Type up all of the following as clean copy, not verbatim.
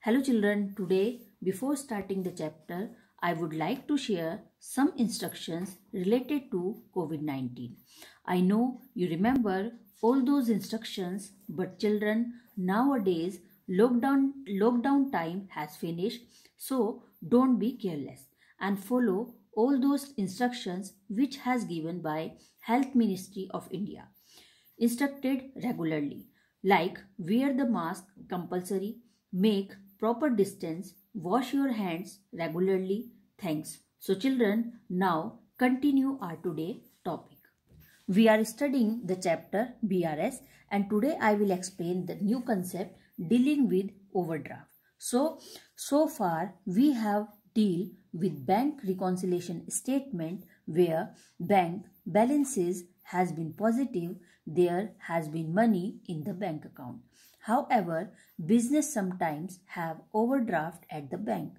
Hello children, today before starting the chapter, I would like to share some instructions related to COVID-19. I know you remember all those instructions, but children, nowadays lockdown time has finished, so don't be careless and follow all those instructions which has given by Health Ministry of India. Instructed regularly, like wear the mask compulsory, make proper distance, wash your hands regularly. Thanks. So children, now continue our today topic. We are studying the chapter BRS and today I will explain the new concept dealing with overdraft. So far we have deal with bank reconciliation statement where bank balances has been positive, there has been money in the bank account. However, business sometimes have overdraft at the bank.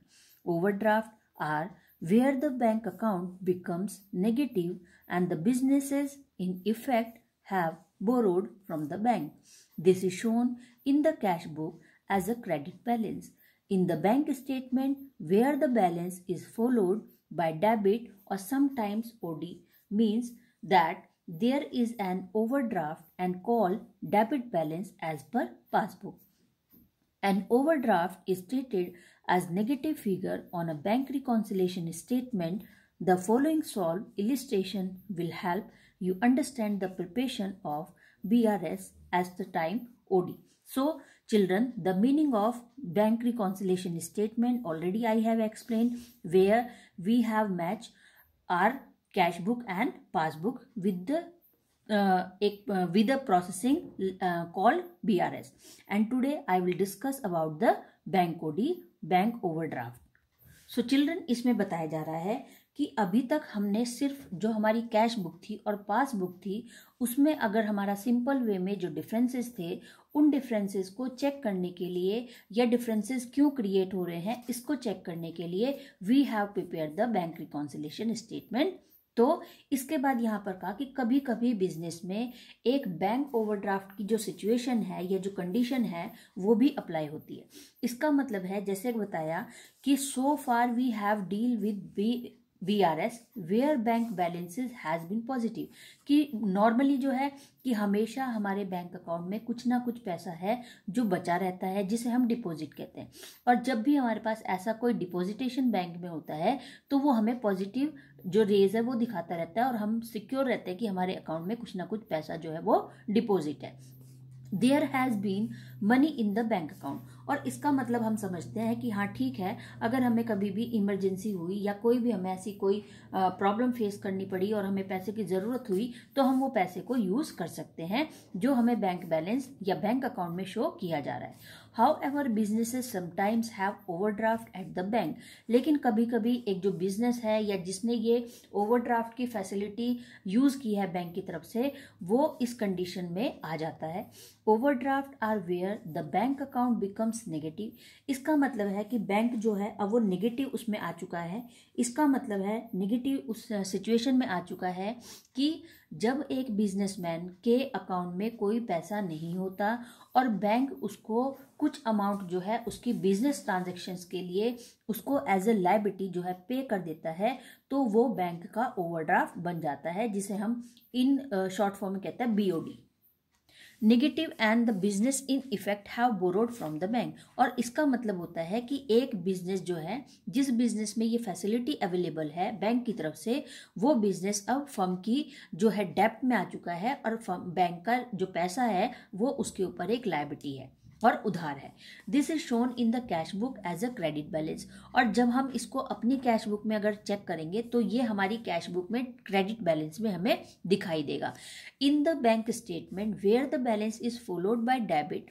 Overdraft are where the bank account becomes negative and the businesses in effect have borrowed from the bank. This is shown in the cash book as a credit balance. In the bank statement where the balance is followed by debit or sometimes OD means that there is an overdraft and called debit balance as per passbook. An overdraft is treated as negative figure on a bank reconciliation statement. The following solved illustration will help you understand the preparation of BRS as the time OD. So children, the meaning of bank reconciliation statement already I have explained, where we have matched our cash book and passbook with the processing called BRS. And today I will discuss about the bank OD, bank overdraft. So children, इसमें बताया जा रहा है कि अभी तक हमने सिर्फ जो हमारी कैश बुक थी और पासबुक थी उसमें अगर हमारा सिंपल वे में जो डिफरेंसेस थे उन डिफरेंसेस को चेक करने के लिए या डिफरेंसेस क्यों क्रिएट हो रहे हैं इसको चेक करने के लिए we have prepare the bank reconciliation statement. तो इसके बाद यहाँ पर कहा कि कभी कभी बिजनेस में एक बैंक ओवरड्राफ्ट की जो सिचुएशन है या जो कंडीशन है वो भी अप्लाई होती है. इसका मतलब है जैसे बताया कि so far we have deal with BRS where bank balances has been positive, कि नॉर्मली जो है कि हमेशा हमारे बैंक अकाउंट में कुछ ना कुछ पैसा है जो बचा रहता है जिसे हम डिपॉजिट कहते हैं. और जब भी हमारे पास ऐसा कोई डिपॉजिटेशन बैंक में होता है तो वो हमें पॉजिटिव जो रेज है वो दिखाता रहता है और हम सिक्योर रहते हैं कि हमारे अकाउंट में कुछ ना कुछ पैसा जो है वो डिपॉजिट है. There has been money in the bank account. और इसका मतलब हम समझते हैं कि हाँ ठीक है, अगर हमें कभी भी इमरजेंसी हुई या कोई भी हमें ऐसी कोई प्रॉब्लम फेस करनी पड़ी और हमें पैसे की ज़रूरत हुई तो हम वो पैसे को यूज़ कर सकते हैं जो हमें बैंक बैलेंस या बैंक अकाउंट में शो किया जा रहा है. However, businesses sometimes have overdraft at the bank. लेकिन कभी कभी एक जो बिजनेस है या जिसने ये ओवरड्राफ्ट की फैसिलिटी यूज़ की है बैंक की तरफ से वो इस कंडीशन में आ जाता है. Overdraft are where the bank account becomes negative. इसका मतलब है कि बैंक जो है अब वो नेगेटिव उसमें आ चुका है. इसका मतलब है नेगेटिव उस सिचुएशन में आ चुका है कि जब एक बिजनेसमैन के अकाउंट में कोई पैसा नहीं होता और बैंक उसको कुछ अमाउंट जो है उसकी बिजनेस ट्रांजैक्शंस के लिए उसको एज ए लायबिलिटी जो है पे कर देता है तो वो बैंक का ओवरड्राफ्ट बन जाता है जिसे हम इन शॉर्ट फॉर्म में कहते हैं BOD. Negative and the business in effect have borrowed from the bank. और इसका मतलब होता है कि एक बिजनेस जो है जिस बिजनेस में ये फैसिलिटी अवेलेबल है बैंक की तरफ से वो बिजनेस अब फर्म की जो है डेप्ट में आ चुका है और बैंक का जो पैसा है वो उसके ऊपर एक लायबिलिटी है और उधार है. This is shown in the cash book as a credit balance. और जब हम इसको अपनी कैश बुक में अगर चेक करेंगे तो ये हमारी कैश बुक में क्रेडिट बैलेंस में हमें दिखाई देगा. In the bank statement where the balance is followed by debit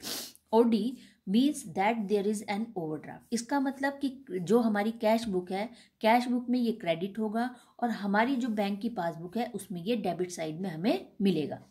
OD means that there is an overdraft. इसका मतलब कि जो हमारी कैश बुक है कैश बुक में ये क्रेडिट होगा और हमारी जो बैंक की पासबुक है उसमें ये डेबिट साइड में हमें मिलेगा.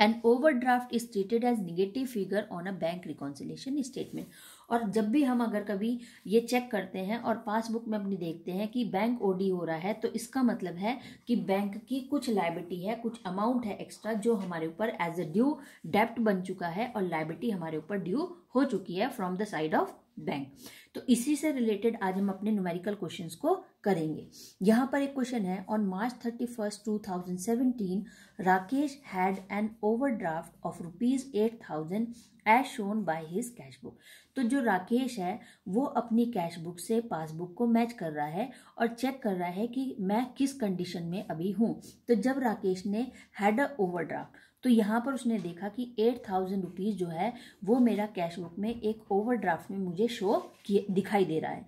An overdraft is treated as negative figure on a bank reconciliation statement. और जब भी हम अगर कभी ये चेक करते हैं और पासबुक में अपनी देखते हैं कि बैंक OD हो रहा है तो इसका मतलब है कि बैंक की कुछ लायबिलिटी है, कुछ अमाउंट है एक्स्ट्रा जो हमारे ऊपर एज ए ड्यू डेप्ट बन चुका है और लायबिलिटी हमारे ऊपर ड्यू हो चुकी है from the side of bank. तो इसी से रिलेटेड आज हम अपने न्यूमेरिकल क्वेश्चंस को करेंगे। यहाँ पर एक क्वेश्चन है, on March 31, 2017 Rakesh had an overdraft of ₹8,000 as shown by his cash book. तो जो राकेश है वो अपनी कैश बुक से पासबुक को मैच कर रहा है और चेक कर रहा है कि मैं किस कंडीशन में अभी हूँ। तो जब राकेश ने हैड अ ओवरड्राफ्ट, तो यहाँ पर उसने देखा कि 8,000 रुपीज़ जो है वो मेरा कैश बुक में एक ओवरड्राफ्ट में मुझे शो दिखाई दे रहा है।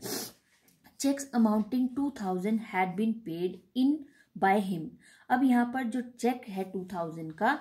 Cheques amounting 2,000 had been paid in by him. अब यहाँ पर जो चेक है 2,000 का,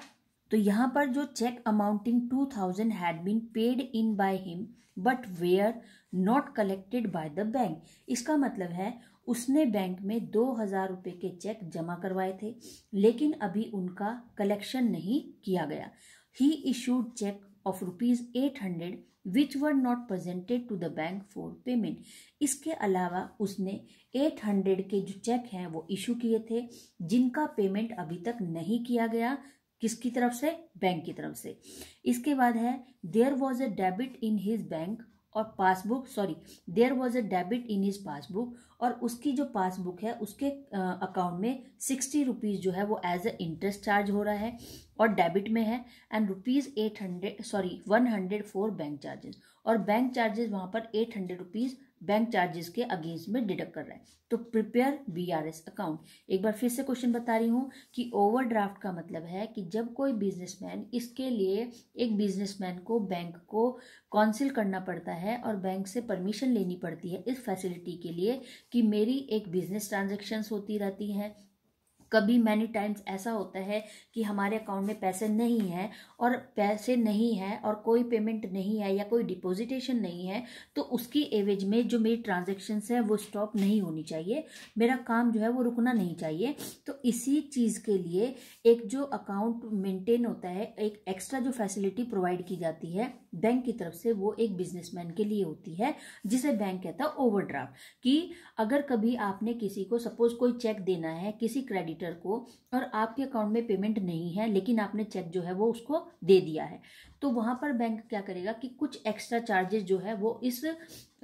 तो यहाँ पर जो cheque amounting 2,000 had been paid in by him but were not collected by the bank. इसका मतलब है उसने बैंक में 2,000 रुपये के चेक जमा करवाए थे, लेकिन अभी उनका कलेक्शन नहीं किया गया। He issued cheque of ₹800 which were not presented to the bank for payment. इसके अलावा उसने 800 के जो चेक हैं वो इशू किए थे, जिनका पेमेंट अभी तक नहीं किया गया। किसकी तरफ से? बैंक की तरफ से। इसके बाद है, there was a debit in his bank और passbook, there was a debit in his passbook, और उसकी जो पासबुक है उसके अकाउंट में 60 रुपीज़ जो है वो एज अ इंटरेस्ट चार्ज हो रहा है और डेबिट में है, एंड ₹100 फॉर बैंक चार्जेस, और बैंक चार्जेस वहाँ पर 800 रुपीज़ बैंक चार्जेस के अगेंस्ट में डिडक्ट कर रहा है। तो प्रिपेयर BRS अकाउंट। एक बार फिर से क्वेश्चन बता रही हूँ कि ओवरड्राफ्ट का मतलब है कि जब कोई बिजनेसमैन, इसके लिए एक बिजनेसमैन को बैंक को काउंसिल करना पड़ता है और बैंक से परमिशन लेनी पड़ती है इस फैसिलिटी के लिए कि मेरी एक बिजनेस ट्रांजैक्शंस होती रहती हैं। कभी मैनी टाइम्स ऐसा होता है कि हमारे अकाउंट में पैसे नहीं है और कोई पेमेंट नहीं है या कोई डिपॉजिटेशन नहीं है, तो उसकी एवज में जो मेरी ट्रांजैक्शंस है वो स्टॉप नहीं होनी चाहिए, मेरा काम जो है वो रुकना नहीं चाहिए। तो इसी चीज़ के लिए एक जो अकाउंट मेंटेन होता है, एक एक्स्ट्रा जो फैसिलिटी प्रोवाइड की जाती है बैंक की तरफ से, वो एक बिजनेसमैन के लिए होती है, जिसे बैंक कहता है ओवरड्राफ्ट। कि अगर कभी आपने किसी को सपोज कोई चेक देना है किसी क्रेडिटर को और आपके अकाउंट में पेमेंट नहीं है, लेकिन आपने चेक जो है वो उसको दे दिया है, तो वहां पर बैंक क्या करेगा कि कुछ एक्स्ट्रा चार्जेस जो है वो इस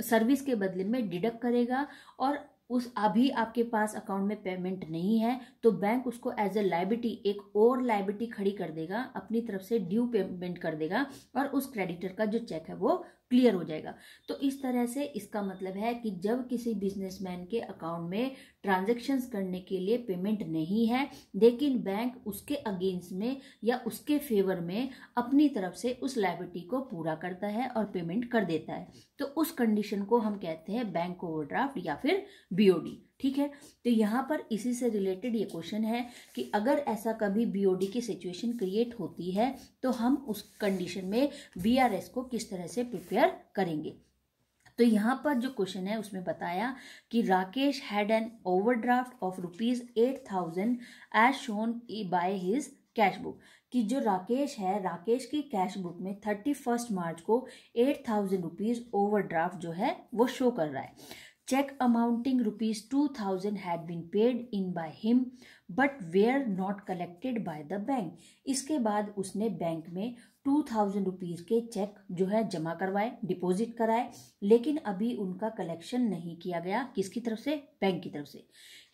सर्विस के बदले में डिडक्ट करेगा, और उस अभी आपके पास अकाउंट में पेमेंट नहीं है तो बैंक उसको एज ए लायबिलिटी, एक और लायबिलिटी खड़ी कर देगा, अपनी तरफ से ड्यू पेमेंट कर देगा, और उस क्रेडिटर का जो चेक है वो क्लियर हो जाएगा। तो इस तरह से इसका मतलब है कि जब किसी बिजनेसमैन के अकाउंट में ट्रांजैक्शंस करने के लिए पेमेंट नहीं है, लेकिन बैंक उसके अगेंस्ट में या उसके फेवर में अपनी तरफ से उस लायबिलिटी को पूरा करता है और पेमेंट कर देता है, तो उस कंडीशन को हम कहते हैं बैंक ओवरड्राफ्ट या फिर BOD। ठीक है, तो यहाँ पर इसी से रिलेटेड ये क्वेश्चन है कि अगर ऐसा कभी BOD की सिचुएशन क्रिएट होती है तो हम उस कंडीशन में BRS को किस तरह से प्रिपेयर करेंगे। तो यहाँ पर जो क्वेश्चन है उसमें बताया कि Rakesh had an overdraft of ₹8,000 as shown by his cash book. कि जो राकेश है, राकेश की कैश बुक में 31 मार्च को 8,000 रुपीज़ ओवरड्राफ्ट जो है वो शो कर रहा है। Cheque amounting ₹2,000 had been paid in by him but were not collected by the bank. इसके बाद उसने बैंक में 2,000 रुपीज़ के चेक जो है जमा करवाए, डिपॉजिट कराए, लेकिन अभी उनका कलेक्शन नहीं किया गया। किसकी तरफ से? बैंक की तरफ से।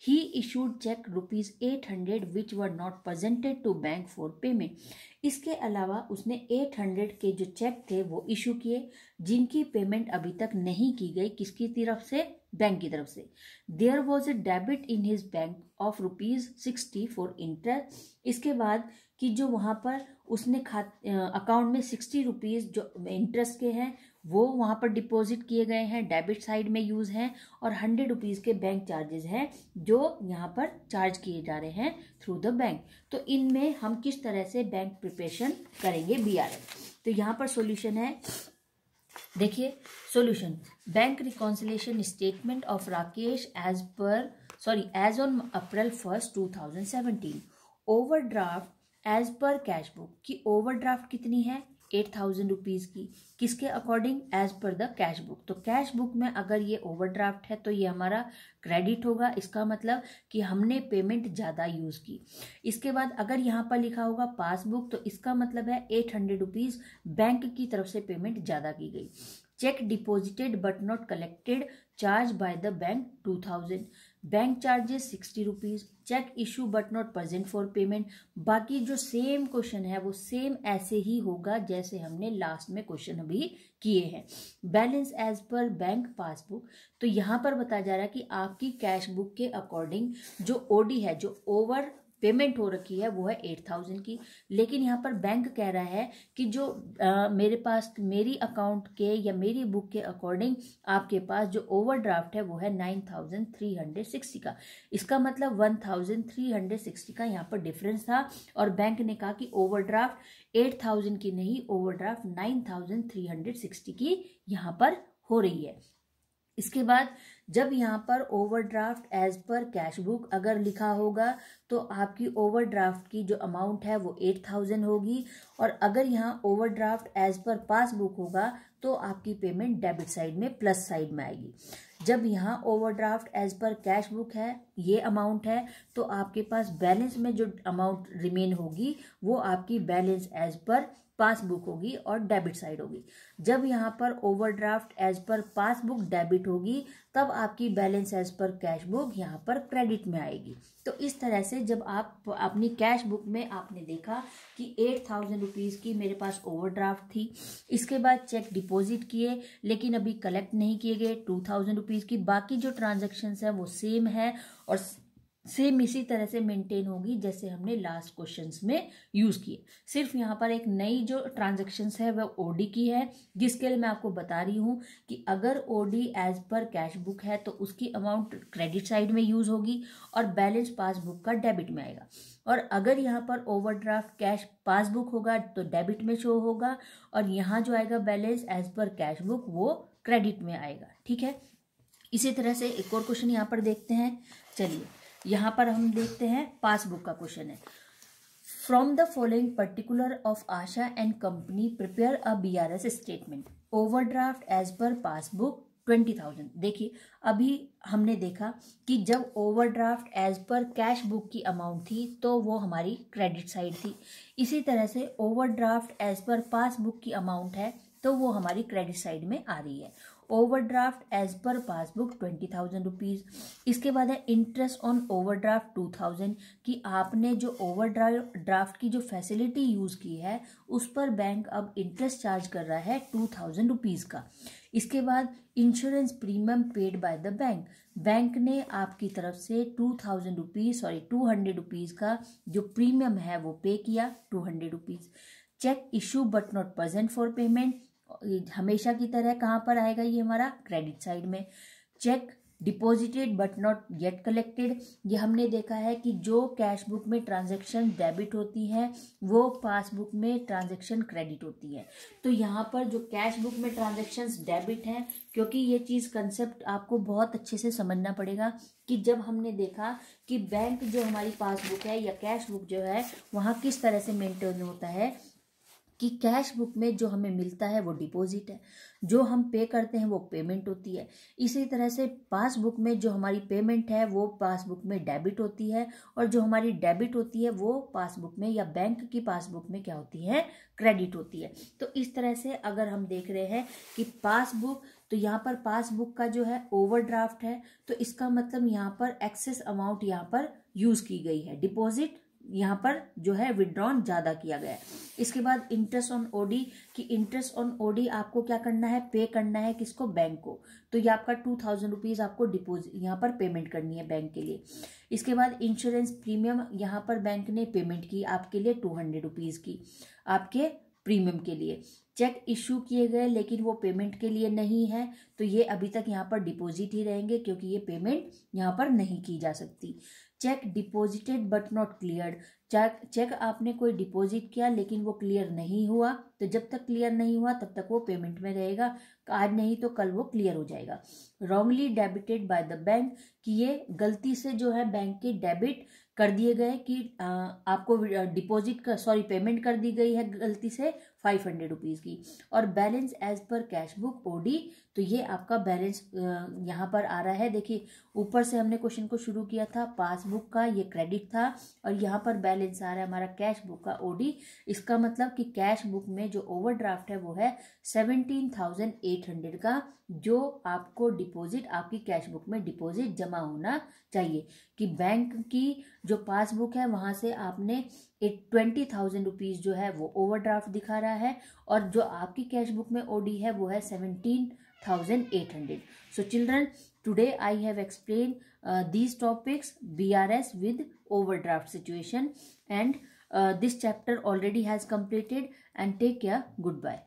He issued cheque ₹800 which were not presented to bank for payment. इसके अलावा उसने 800 के जो चेक थे वो इशू किए, जिनकी पेमेंट अभी तक नहीं की गई। किसकी तरफ से? बैंक की तरफ से। There was a debit in his bank of ₹60 for interest. इसके बाद कि जो वहाँ पर उसने अकाउंट में 60 रुपीज़ जो इंटरेस्ट के हैं वो वहाँ पर डिपॉजिट किए गए हैं, डेबिट साइड में यूज़ हैं, और 100 रुपीज़ के बैंक चार्जेस हैं जो यहाँ पर चार्ज किए जा रहे हैं थ्रू द बैंक। तो इनमें हम किस तरह से बैंक प्रिपरेशन करेंगे BRS। तो यहाँ पर सॉल्यूशन है, देखिए solution, bank reconciliation statement of Rakesh as on April 1, 2017। Overdraft as per cash book की ओवरड्राफ्ट कितनी है? 8,000 रुपीज़ की। किसके according? As per the cash book. तो कैश बुक में अगर ये ओवरड्राफ्ट है तो ये हमारा क्रेडिट होगा, इसका मतलब कि हमने पेमेंट ज़्यादा यूज़ की। इसके बाद अगर यहाँ पर लिखा होगा पासबुक तो इसका मतलब है 800 रुपीज़ बैंक की तरफ से पेमेंट ज़्यादा की गई। Cheque deposited but not collected, charge by the bank 2000, bank charges 60 rupees, cheque issue but not present for payment. बाकी जो सेम क्वेश्चन है वो सेम ऐसे ही होगा जैसे हमने लास्ट में क्वेश्चन अभी किए हैं। Balance as per bank passbook, तो यहाँ पर बताया जा रहा है कि आपकी कैश बुक के अकॉर्डिंग जो ओडी है, जो ओवर पेमेंट हो रखी है वो है 8000 की, लेकिन यहाँ पर बैंक कह रहा है कि जो मेरे पास मेरी अकाउंट के या मेरी बुक के अकॉर्डिंग आपके पास जो ओवरड्राफ्ट है वो है 9360 का। इसका मतलब 1360 का यहाँ पर डिफरेंस था और बैंक ने कहा कि ओवरड्राफ्ट 8000 की नहीं, ओवरड्राफ्ट 9360 की यहाँ पर हो रही है। इसके बाद जब यहाँ पर overdraft as per cash book अगर लिखा होगा तो आपकी ओवरड्राफ्ट की जो अमाउंट है वो 8000 होगी, और अगर यहाँ ओवरड्राफ्ट एज पर पासबुक होगा तो आपकी पेमेंट डेबिट साइड में प्लस साइड में आएगी। जब यहाँ overdraft as per cash book है ये अमाउंट है तो आपके पास बैलेंस में जो अमाउंट रिमेन होगी वो आपकी बैलेंस एज पर पासबुक होगी और डेबिट साइड होगी। जब यहाँ पर overdraft as per passbook debit होगी तब आपकी balance as per cash book यहाँ पर क्रेडिट में आएगी। तो इस तरह से जब आप अपनी कैश बुक में आपने देखा कि 8000 रुपीज़ की मेरे पास ओवरड्राफ्ट थी, इसके बाद चेक डिपॉजिट किए लेकिन अभी कलेक्ट नहीं किए गए 2000 रुपीज़ की, बाकी जो ट्रांजेक्शन्स है वो सेम है और सेम इसी तरह से मेंटेन होगी जैसे हमने लास्ट क्वेश्चंस में यूज किए। सिर्फ यहाँ पर एक नई जो ट्रांजैक्शंस है वह ओडी की है, जिसके लिए मैं आपको बता रही हूँ कि अगर OD as per cash book है तो उसकी अमाउंट क्रेडिट साइड में यूज होगी और बैलेंस पासबुक का डेबिट में आएगा, और अगर यहाँ पर ओवरड्राफ्ट कैश पासबुक होगा तो डेबिट में शो होगा, और यहाँ जो आएगा balance as per cash book वो क्रेडिट में आएगा। ठीक है, इसी तरह से एक और क्वेश्चन यहाँ पर देखते हैं। चलिए यहाँ पर हम देखते हैं पासबुक का क्वेश्चन है। From the following particular of Asha and company prepare a BRS statement, overdraft as per passbook 20,000। देखिए अभी हमने देखा कि जब overdraft as per cash book की अमाउंट थी तो वो हमारी क्रेडिट साइड थी, इसी तरह से ओवरड्राफ्ट एज पर पासबुक की अमाउंट है तो वो हमारी क्रेडिट साइड में आ रही है। Overdraft as per passbook 20,000 rupees. इसके बाद है इंटरेस्ट ऑन ओवरड्राफ्ट 2000 कि आपने जो ओवरड्राफ्ट की जो फैसिलिटी यूज़ की है उस पर बैंक अब इंटरेस्ट चार्ज कर रहा है 2000 रुपीज़ का। इसके बाद insurance premium paid by the bank, bank ने आपकी तरफ से 200 रुपीज़ का जो प्रीमियम है वो पे किया 200 rupees. Cheque issue but not present for payment, हमेशा की तरह कहाँ पर आएगा ये हमारा क्रेडिट साइड में। Cheque deposited but not yet collected, ये हमने देखा है कि जो कैश बुक में ट्रांजैक्शन डेबिट होती है वो पासबुक में ट्रांजैक्शन क्रेडिट होती है। तो यहाँ पर जो कैश बुक में ट्रांजैक्शंस डेबिट है, क्योंकि ये चीज़ कंसेप्ट आपको बहुत अच्छे से समझना पड़ेगा कि जब हमने देखा कि बैंक जो हमारी पासबुक है या कैश बुक जो है वहाँ किस तरह से मेंटेन होता है कि कैश बुक में जो हमें मिलता है वो डिपॉजिट है, जो हम पे करते हैं वो पेमेंट होती है। इसी तरह से पासबुक में जो हमारी पेमेंट है वो पासबुक में डेबिट होती है, और जो हमारी डेबिट होती है वो पासबुक में या बैंक की पासबुक में क्या होती है, क्रेडिट होती है। तो इस तरह से अगर हम देख रहे हैं कि पासबुक, तो यहाँ पर पासबुक का जो है ओवरड्राफ्ट है तो इसका मतलब यहाँ पर एक्सेस अमाउंट यहाँ पर यूज की गई है, डिपॉजिट यहाँ पर जो है विड्रॉन ज्यादा किया गया है। इसके बाद इंटरेस्ट ऑन ओडी कि इंटरेस्ट ऑन ओडी आपको क्या करना है, पे करना है किसको, बैंक को। तो ये आपका 2000 रुपीज़ आपको डिपॉजिट यहाँ पर पेमेंट करनी है बैंक के लिए। इसके बाद इंश्योरेंस प्रीमियम, यहाँ पर बैंक ने पेमेंट की आपके लिए 200 रुपीज़ की आपके प्रीमियम के लिए। चेक इशू किए गए लेकिन वो पेमेंट के लिए नहीं है तो ये अभी तक यहाँ पर डिपॉजिट ही रहेंगे क्योंकि ये पेमेंट यहाँ पर नहीं की जा सकती। Cheque deposited but not cleared, cheque आपने कोई डिपॉजिट किया लेकिन वो क्लियर नहीं हुआ, तो जब तक क्लियर नहीं हुआ तब तक वो पेमेंट में रहेगा, आज नहीं तो कल वो क्लियर हो जाएगा। Wrongly debited bye the bank कि ये गलती से जो है बैंक के डेबिट कर दिए गए कि आपको डिपॉजिट का पेमेंट कर दी गई है गलती से ₹500 की। और balance as per cash book OD, तो ये आपका बैलेंस यहाँ पर आ रहा है। देखिए ऊपर से हमने क्वेश्चन को शुरू किया था पासबुक का, ये क्रेडिट था, और यहाँ पर बैलेंस आ रहा है हमारा कैश बुक का ओडी। इसका मतलब कि कैश बुक में जो ओवरड्राफ्ट है वो है 17,800 का, जो आपको डिपॉजिट आपकी कैश बुक में डिपॉजिट जमा होना चाहिए। कि बैंक की जो पासबुक है वहां से आपने एक 20,000 रुपीज जो है वो ओवरड्राफ्ट दिखा रहा है, और जो आपकी कैश बुक में ओडी है वो है 17,800। So children, today I have explain these topics BRS with overdraft situation, and this chapter already has completed, and take care. Goodbye.